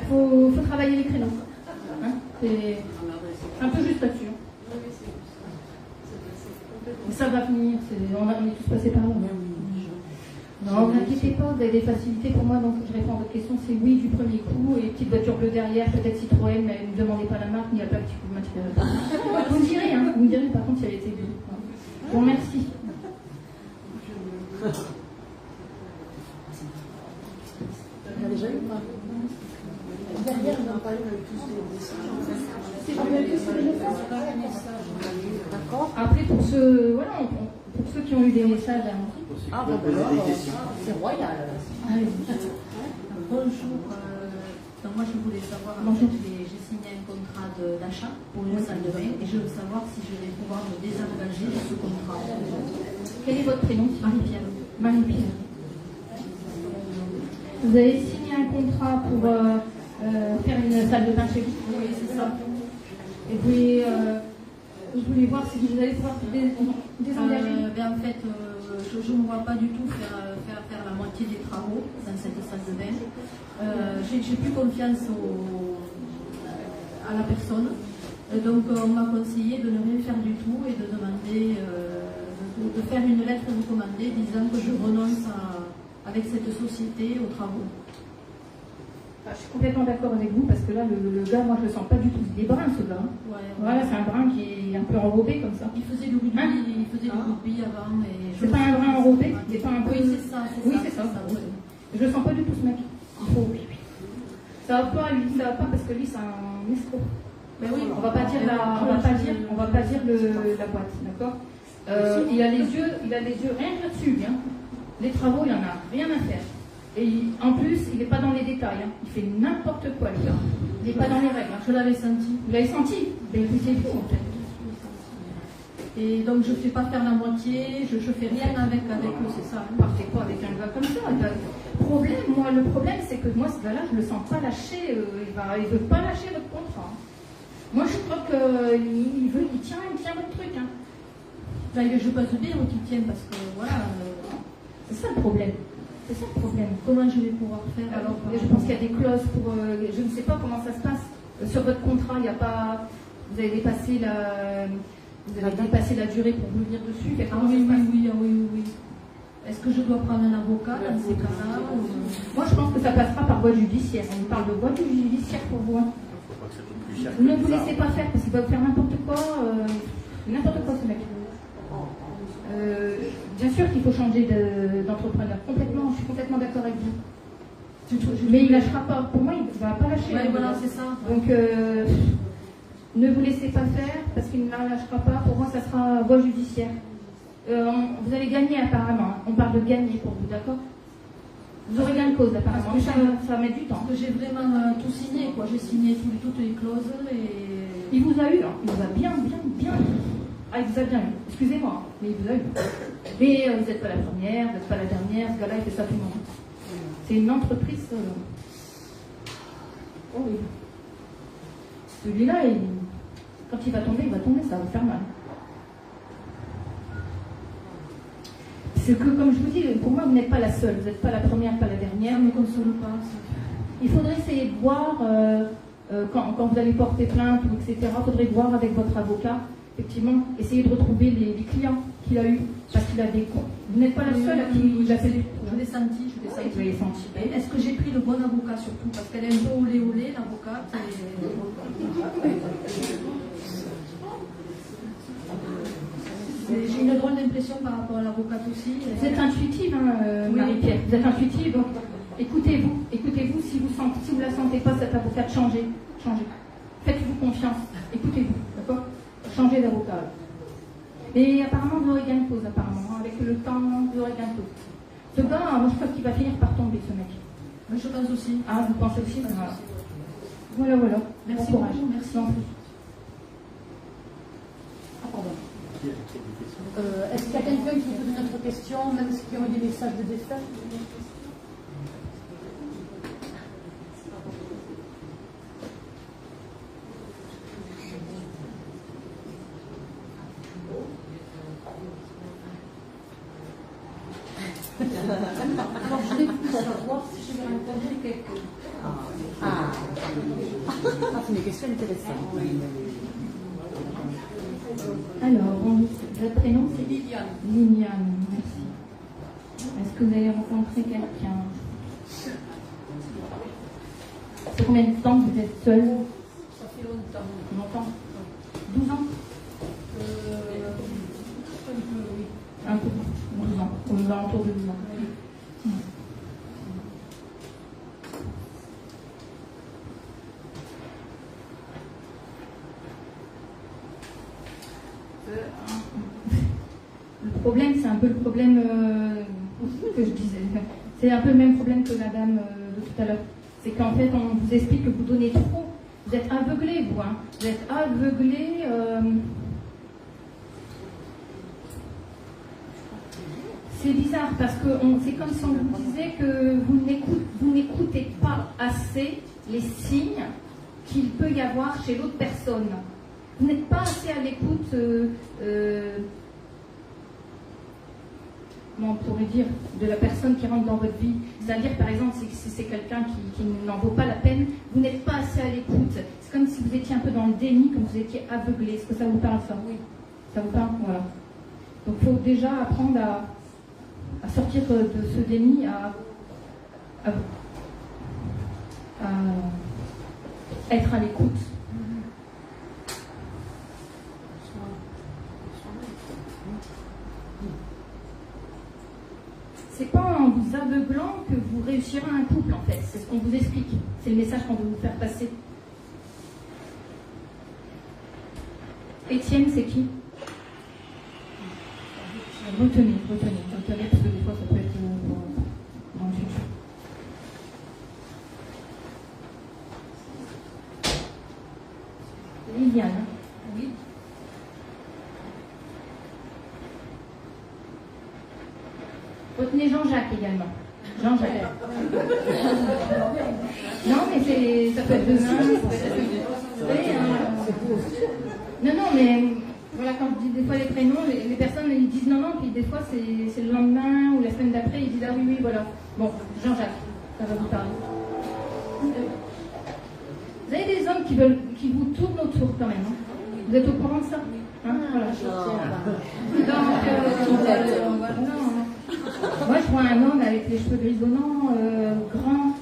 Faut travailler les créneaux. C'est un peu juste là-dessus. Mais ça va venir. On est tous passés par là. Non, ne vous inquiétez pas, vous avez des facilités pour moi, donc je réponds à votre question, c'est oui du premier coup, et petite voiture bleue derrière, peut-être Citroën, mais ne me demandez pas la marque, ni à pas petit coup de matériel. Vous me direz par contre si elle était bleue. Bon, merci. Il y a déjà eu pas. Derrière, on n'a pas eu tous des messages. D'accord. Après, pour ceux qui ont eu des messages à c'est royal. Bonjour. Moi, je voulais savoir, j'ai signé un contrat d'achat pour une salle de bain et je veux savoir si je vais pouvoir me désengager de ce contrat. Quel est votre prénom? Marie-Pierre. Marie-Pierre. Vous avez signé un contrat pour faire une salle de bain chez vous? Oui, c'est ça. Et vous voulez voir si vous allez pouvoir vous désengager? En fait, je ne vois pas du tout faire la moitié des travaux dans cette salle de bain. J'ai plus confiance à la personne. Donc on m'a conseillé de ne rien faire du tout et de demander de faire une lettre recommandée disant que je renonce avec cette société aux travaux. Je suis complètement d'accord avec vous parce que là, le gars, moi je le sens pas du tout. Il est brun ce gars. Voilà, c'est un brun qui est un peu enrobé comme ça. Il faisait du rugby, avant. C'est pas un brun enrobé? C'est pas un peu... Oui, c'est ça. Oui, c'est ça. Je le sens pas du tout ce mec. Ça Ça va pas lui, ça va pas parce que lui c'est un escroc. Ben oui, on va pas dire la boîte, d'accord. Il a les yeux rien que là-dessus, hein. Les travaux, il y en a rien à faire. Et en plus, il n'est pas dans les détails, hein. Il fait n'importe quoi, le gars. Il n'est pas dans les règles. Hein. Je l'avais senti. Vous l'avez senti? Ben écoutez vous en fait. Et donc je ne fais pas faire la moitié, je ne fais rien avec eux, c'est ça. Partez pas avec un gars comme ça. Le problème, c'est que moi, ce gars-là, je ne le sens pas lâcher. Il ne veut pas lâcher votre contrat. Moi, je crois qu'il tient votre truc. Hein. Ben, je pense bien qu'il tienne parce que voilà. C'est ça le problème. C'est ça le problème. Comment je vais pouvoir faire alors? Je pense qu'il y a des clauses pour. Je ne sais pas comment ça se passe. Sur votre contrat, il n'y a pas. Vous avez dépassé la durée pour revenir dessus. Oui. Est-ce que je dois prendre un avocat dans ces cas-là Moi, je pense que ça passera par voie judiciaire. On parle de voie judiciaire pour vous. Ne vous laissez pas faire parce qu'il va vous faire n'importe quoi. N'importe quoi, ce mec. Bien sûr qu'il faut changer d'entrepreneur. Complètement, je suis complètement d'accord avec vous. Mais il ne lâchera pas. Pour moi, il ne va pas lâcher. Ouais, voilà, c'est ça. Donc, ne vous laissez pas faire parce qu'il ne la lâchera pas. Pour moi, ça sera voie judiciaire. Vous allez gagner apparemment. On parle de gagner pour vous, d'accord? Vous aurez gain de cause apparemment. Ça va mettre du temps. Parce que j'ai vraiment tout signé, quoi. J'ai signé toutes les clauses et... Il vous a eu, hein. Il vous a bien eu. Ah, il vous a bien eu. Excusez-moi, mais il vous a eu. Mais vous n'êtes pas la première, vous n'êtes pas la dernière. Ce gars-là, il fait ça tout le monde. C'est une entreprise. Oh oui. Celui-là, quand il va tomber, ça va vous faire mal. C'est que, comme je vous dis, pour moi, vous n'êtes pas la seule. Vous n'êtes pas la première, pas la dernière. Ça ne me console pas. Il faudrait essayer de voir, quand vous allez porter plainte, etc., il faudrait voir avec votre avocat, effectivement, essayer de retrouver les clients qu'il a eus. Parce qu'il a des comptes. Vous n'êtes pas la seule à qui il a fait. Je l'ai senti. Vous l'avez senti. Est-ce que j'ai pris le bon avocat surtout? Parce qu'elle est un peu olé, l'avocate. J'ai une drôle d'impression par rapport à l'avocate aussi. Vous êtes intuitive, hein, Marie-Pierre. Vous êtes intuitive, donc écoutez-vous. Si vous la sentez pas, cette avocate, changez. Faites-vous confiance. Écoutez-vous, d'accord? Changez d'avocat. Et apparemment, vous aurez gain de cause, apparemment. Avec le temps, vous aurez gain de cause. Ce gars, moi, je crois qu'il va finir par tomber, ce mec. Je pense aussi. Ah, vous pensez aussi? Voilà. Merci bon courage. Beaucoup, merci. Ah, pardon. Est-ce qu'il y a quelqu'un qui peut poser notre question, même ceux qui ont eu des messages de défunt? Alors, je vais plus savoir si je vais rencontrer quelqu'un. C'est une question intéressante. Alors, votre prénom c'est Liliane. Liliane, merci. Est-ce que vous avez rencontré quelqu'un? C'est combien de temps que vous êtes seule? Ça fait longtemps. Longtemps? 12 ans? Un peu, 12 ans. Aux alentours de 12 ans. Le problème, c'est un peu le problème que je disais. C'est un peu le même problème que la dame de tout à l'heure. C'est qu'en fait, on vous explique que vous donnez trop. Vous êtes aveuglé, vous. Hein. Vous êtes aveuglé. C'est bizarre parce que c'est comme si on vous disait que vous n'écoutez pas assez les signes qu'il peut y avoir chez l'autre personne. Vous n'êtes pas assez à l'écoute, comment on pourrait dire, de la personne qui rentre dans votre vie. C'est-à-dire, par exemple, si c'est quelqu'un qui n'en vaut pas la peine, vous n'êtes pas assez à l'écoute. C'est comme si vous étiez un peu dans le déni, comme vous étiez aveuglé. Est-ce que ça vous parle, ça? Oui. Ça vous parle? Voilà. Donc, il faut déjà apprendre à sortir de ce déni, à être à l'écoute. c'est pas en vous aveuglant que vous réussirez un couple, en fait. C'est ce qu'on vous explique. C'est le message qu'on veut vous faire passer. Étienne, c'est qui? Retenez, parce que des fois, ça peut être dans le futur. Liliane. Oui. Retenez Jean-Jacques également. Jean-Jacques. Non, mais ça peut être demain. Non, mais voilà, quand je dis des fois les prénoms, les personnes ils disent non, puis des fois c'est le lendemain ou la semaine d'après, ils disent ah oui, voilà. Bon, Jean-Jacques, ça va vous parler. Vous avez des hommes qui vous tournent autour quand même. Hein. Vous êtes au courant de ça? Hein, voilà. Moi, je vois un homme avec les cheveux grisonnants, grand.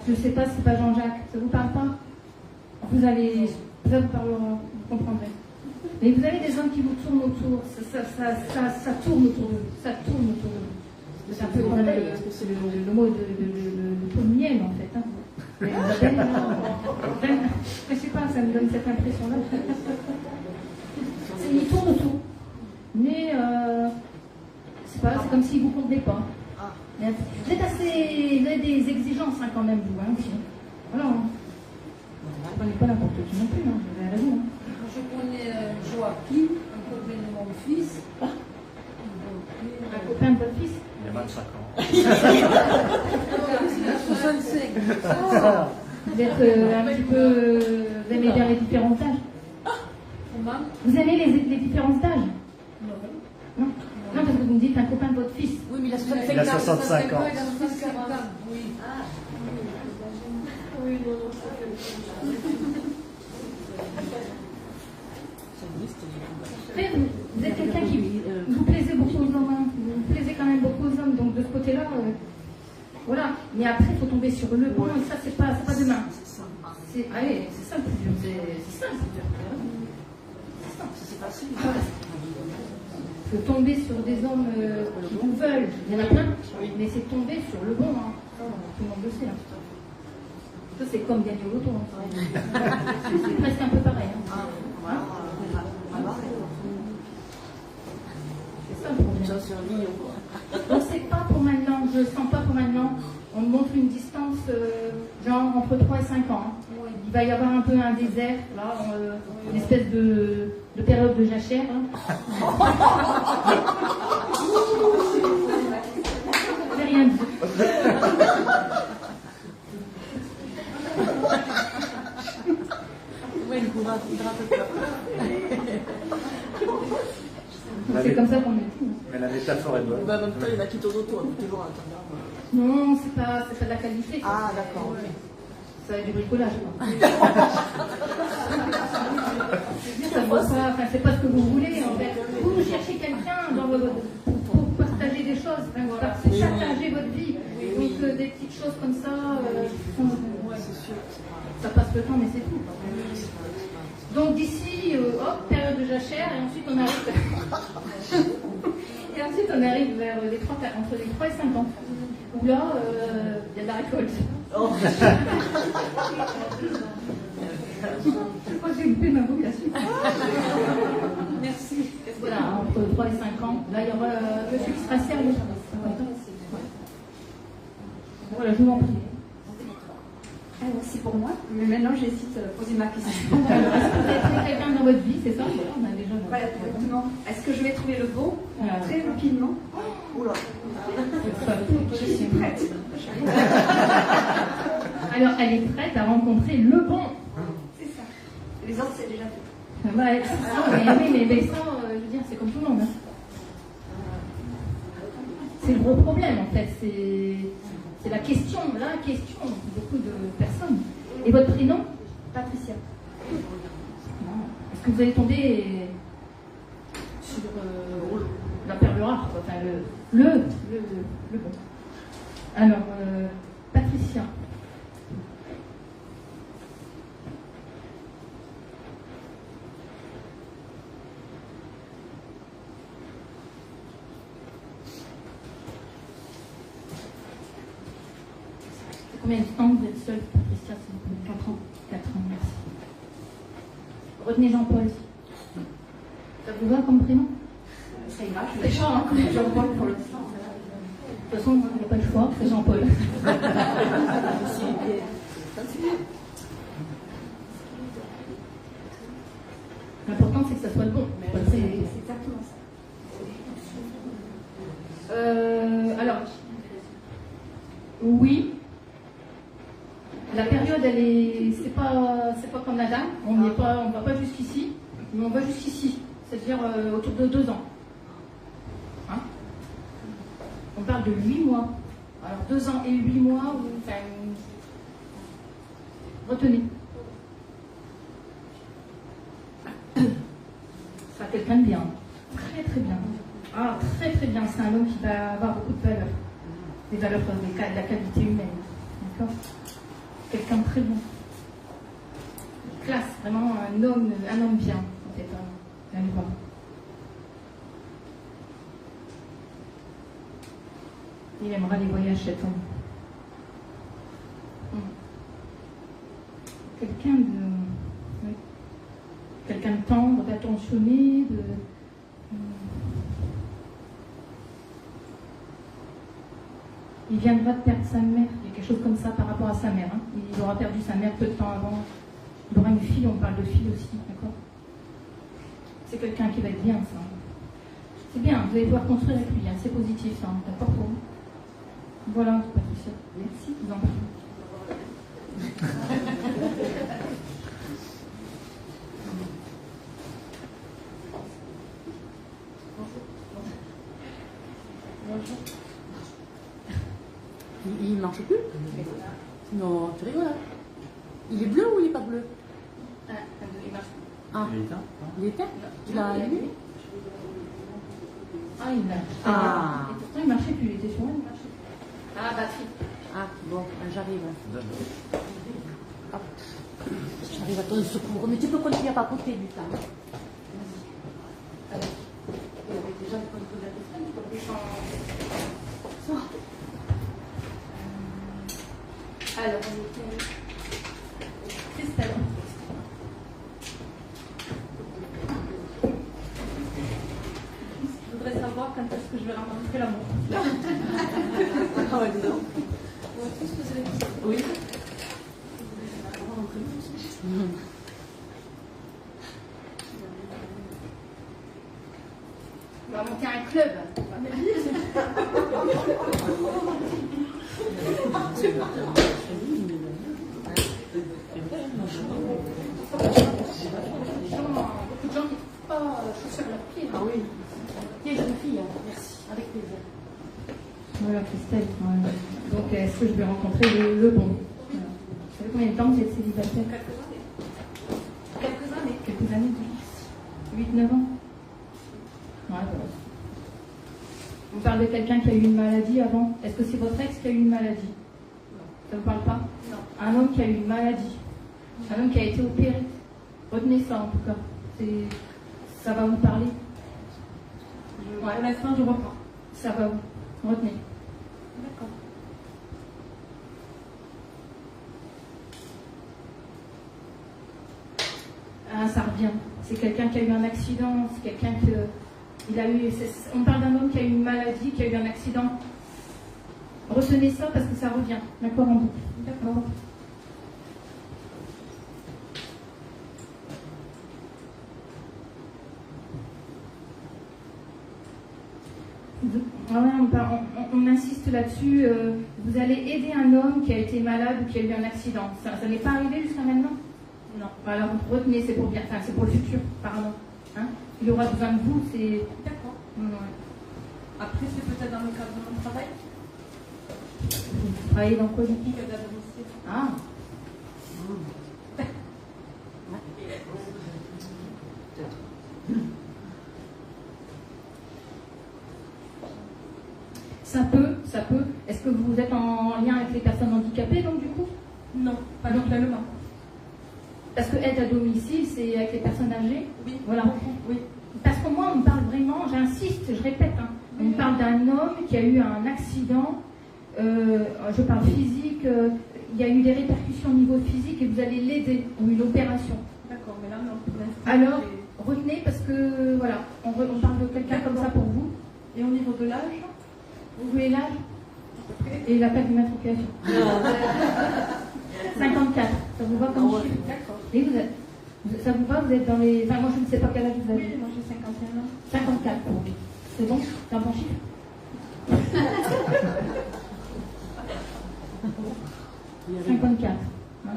Je ne sais pas si c'est pas Jean-Jacques. Ça vous parle pas? Ça vous parlera, vous comprendrez. Mais vous avez des hommes qui vous tournent autour. Ça tourne autour de vous. Ça tourne autour de vous. C'est un peu comme le mot de Paumienne, en fait. Hein. Je sais pas, ça me donne cette impression-là. Il tourne autour. Mais c'est comme s'il ne vous convenait pas. Vous avez des exigences hein, quand même, vous. Hein, aussi. Voilà. Vous ne prenez pas n'importe qui non plus, hein, vous avez raison. Hein. Je connais Joachim, un copain de mon fils. Un copain de votre fils? Il y a 25 ans. Il a 65. Vous êtes un petit peu... Vous aimez bien les différents âges? Vous aimez les différents âges? Non. Non, parce que vous me dites un copain de votre fils. Oui, mais il a 65 ans. Il a 65 ans. Oui. Ah. Oui, vous êtes quelqu'un qui vous plaisez beaucoup aux hommes, hein. Vous plaisez quand même beaucoup aux hommes, donc de ce côté-là, voilà. Mais après, il faut tomber sur le bon, et ça, c'est pas demain. Allez, c'est ça le plus dur. C'est ça le plus dur. C'est ça, c'est facile. Il faut tomber sur des hommes qui vous veulent. Il y en a plein, mais c'est tomber sur le bon. Hein. Tout le monde le sait. Hein. Ça, c'est comme gagner au loto. Hein. C'est presque un peu pareil. Hein. Voilà. C'est ça le problème. Donc c'est pas pour maintenant, je le sens pas pour maintenant. On montre une distance genre entre 3 et 5 ans. Hein. Il va y avoir un peu un désert, là, une espèce de période de jachère. Hein. J'ai rien dit. C'est comme ça qu'on le dit. Mais la métaphore est bonne. En même temps, il y en a qui tournent autour, toujours en attendant. Non, c'est pas de la qualité. Ah, d'accord. Ça va être du bricolage. C'est pas ce que vous voulez, en fait. Vous cherchez quelqu'un pour partager des choses, partager votre vie. Donc des petites choses comme ça, ça passe le temps, mais c'est tout. Donc d'ici, hop, période de jachère, et ensuite on arrive. Et ensuite on arrive vers entre les 3 et 5 ans. Où là, il y a de la récolte. Oh. Je crois que j'ai loupé ma vocation. Merci. Voilà, entre 3 et 5 ans, là il y aura monsieur qui sera sérieux. Voilà, je vous en prie. C'est pour moi, mais maintenant j'hésite à poser ma question. Est-ce que vous avez trouvé quelqu'un dans votre vie, c'est ça? On a déjà... Voilà, exactement. Est-ce que je vais trouver le bon très rapidement? Oula. Je suis prête. Alors, elle est prête à rencontrer le bon. C'est ça. Les autres, c'est déjà fait. Ouais, mais ça, je veux dire, c'est comme tout le monde. Hein. C'est le gros problème, en fait. C'est la question de beaucoup de personnes. Et votre prénom? Patricia. Est-ce que vous allez tomber sur la perle rare, enfin le bon. Alors, Patricia. Combien de temps vous êtes seule, Patricia? 4 ans. 4 ans, merci. Retenez Jean-Paul. Ça vous va comme prénom? Ça ira, je suis Jean, Jean-Paul pour l'instant. De toute façon, il n'y a pas le choix, c'est Jean-Paul. L'important, c'est que ça soit le bon. C'est exactement ça. Alors, oui. La période, elle est, c'est pas comme Adam. On ne va pas jusqu'ici, mais on va jusqu'ici, c'est-à-dire autour de 2 ans. Hein? On parle de 8 mois. Alors 2 ans et 8 mois, retenez. Ça quelqu'un de bien, très très bien. Ah, très très bien. C'est un homme qui va avoir beaucoup de valeurs, des valeurs de la qualité humaine. D'accord? Quelqu'un de très bon. Classe, vraiment un homme bien, en fait. Allez voir. Il aimera les voyages, cet homme. Quelqu'un de tendre, d'attentionné, Il viendra de perdre sa mère. Il y a quelque chose comme ça par rapport à sa mère. Hein. Il aura perdu sa mère peu de temps avant. Il aura une fille, on parle de fille aussi, d'accord? C'est quelqu'un qui va être bien, ça. C'est bien, vous allez pouvoir construire avec lui, hein. C'est positif, ça, d'accord pour vous? Voilà, Patricia. Merci, vous en parlez. Bonjour. Il ne marche plus? Non, tu rigoles. Il est bleu ou il n'est pas bleu? Il marche plus. Ah. Il est éteint? Il est éteint? Tu l'as allumé? Ah, il marche. Ah. Et pourtant, il marchait plus. Il était sur moi, il marchait plus. Ah, batterie. Ah, bon, j'arrive. Hop. J'arrive à ton secours. Mais tu peux continuer à papoter du temps. Allez. Il y avait déjà le contrôle de la question, il faut descendre. Alors, on était. Christelle. Je voudrais savoir quand est-ce que je vais rencontrer l'amour. Ah ouais, dis donc. On va tous poser la question. Oui. On va monter un club. Beaucoup de gens qui ne trouvent pas chaussures à leurs pieds. Ah oui. Tiens, jeune fille, merci. Avec plaisir. Voilà, Christelle. Voilà. Donc, est-ce que je vais rencontrer le bon? Voilà. Vous savez combien de temps vous êtes célibataire? Quelques années. Quelques années. 8-9 ans. Ouais, voilà. On parle de quelqu'un qui a eu une maladie avant. Est-ce que c'est votre ex qui a eu une maladie? Non. Ça ne vous parle pas? Non. Un homme qui a eu une maladie. Un homme qui a été opéré. Retenez ça en tout cas. Ça va vous parler. Pour l'instant, je ne vois pas. Ça va vous. Retenez. D'accord. Ah, ça revient. C'est quelqu'un qui a eu un accident. C'est quelqu'un qui... on parle d'un homme qui a eu une maladie, qui a eu un accident. Retenez ça parce que ça revient. D'accord, en boucle. D'accord. On insiste là-dessus. Vous allez aider un homme qui a été malade ou qui a eu un accident. Ça n'est pas arrivé jusqu'à maintenant? Non. Alors retenez, c'est pour bien, enfin, c'est pour le futur, pardon. Hein? Il aura besoin de vous, c'est. D'accord. Ouais. Après, c'est peut-être dans le cadre de mon travail. Vous travaillez dans quoi, Vicky? Que d'administrer. Ah. Ça peut. Est-ce que vous êtes en lien avec les personnes handicapées, donc, du coup? Non, pas totalement. Parce que aide à domicile, c'est avec les personnes âgées? Oui. Voilà. Oui. Parce que moi, on me parle vraiment, j'insiste, je répète, hein, on me parle d'un homme qui a eu un accident, je parle physique, il y a eu des répercussions au niveau physique et vous allez l'aider, ou une opération. D'accord, mais là, non. Alors, retenez parce que, voilà, on parle de quelqu'un comme ça pour vous. Et au niveau de l'âge? Vous voulez l'âge? Et l'appel d'immatriculation. 54, ça vous va comme chiffre? D'accord. Et vous êtes, ça vous va? Vous êtes dans les... Enfin, moi, je ne sais pas quel âge vous avez. Oui, moi j'ai 51 ans. 54 pour vous. C'est bon? C'est un bon chiffre? Il y a 54. Hein?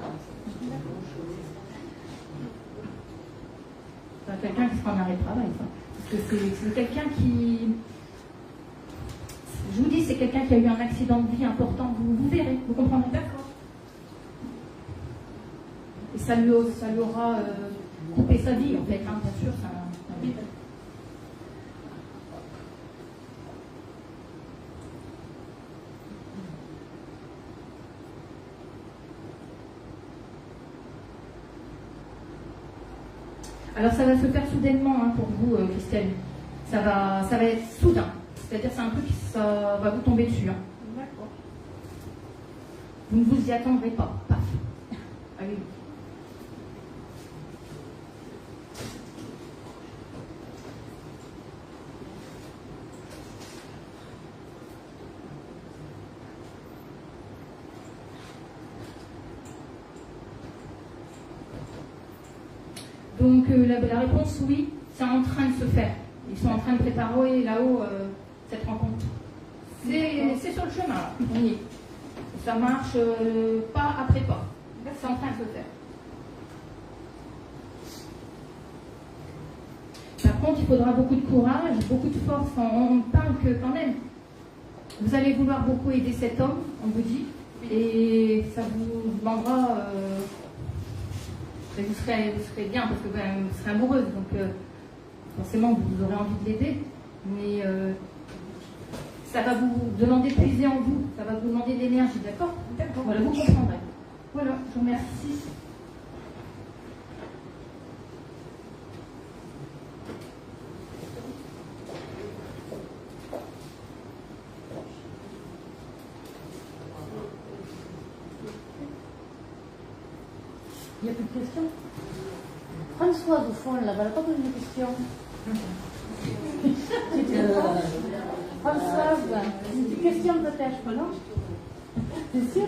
C'est quelqu'un qui sera en arrêt de travail, ça. Parce que c'est quelqu'un qui... Je vous dis, c'est quelqu'un qui a eu un accident de vie important. Vous verrez, vous comprendrez. D'accord. Et ça lui aura coupé sa vie, en fait, hein, bien sûr. Ça. Alors ça va se faire soudainement hein, pour vous, Christelle. Ça va être soudain. C'est-à-dire c'est un truc qui ça va vous tomber dessus. Hein. D'accord. Vous ne vous y attendrez pas. Paf. Allez. Donc la réponse oui, c'est en train de se faire. Ils sont en train de préparer là-haut cette rencontre. C'est sur le chemin, là. On y est. Ça marche pas après pas. C'est en train de se faire. Par contre, il faudra beaucoup de courage, beaucoup de force. On parle que quand même, vous allez vouloir beaucoup aider cet homme, on vous dit, et ça vous demandera... vous serez bien parce que vous serez amoureuse, donc forcément vous aurez envie de l'aider, mais ça va vous demander de puiser en vous, ça va vous demander de l'énergie, d'accord? D'accord. Voilà, vous comprendrez. Voilà, je vous remercie. Il n'y a plus de questions? Françoise, au fond, là, elle n'a pas posé de questions. Françoise, une question peut-être, non? C'est sûr?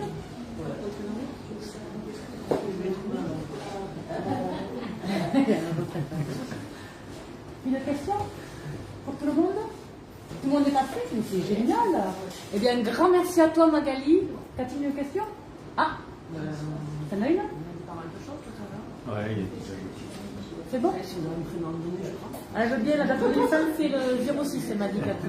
Une question pour tout le monde? Tout le monde est passé? Mais c'est génial. Eh bien, un grand merci à toi, Magali. T'as-t-il une question? Ah, t'en as une? Ouais, c'est bon? Ah, je veux bien, la date de naissance, c'est le 06, elle m'a dit Cathy.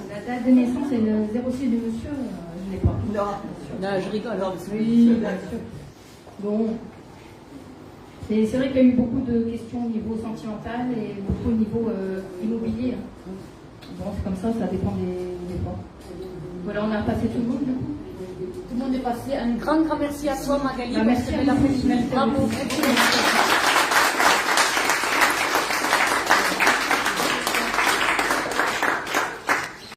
La date de naissance, c'est le 06 de monsieur, je ne l'ai pas. Non, je rigole. Alors, oui, bien sûr. Bon. C'est vrai qu'il y a eu beaucoup de questions au niveau sentimental et beaucoup au niveau immobilier. Bon, c'est comme ça dépend des fois. Voilà, on a passé tout le monde, du coup. Tout le monde est passé. Un grand merci à toi, Magali. Merci à vous. Bravo.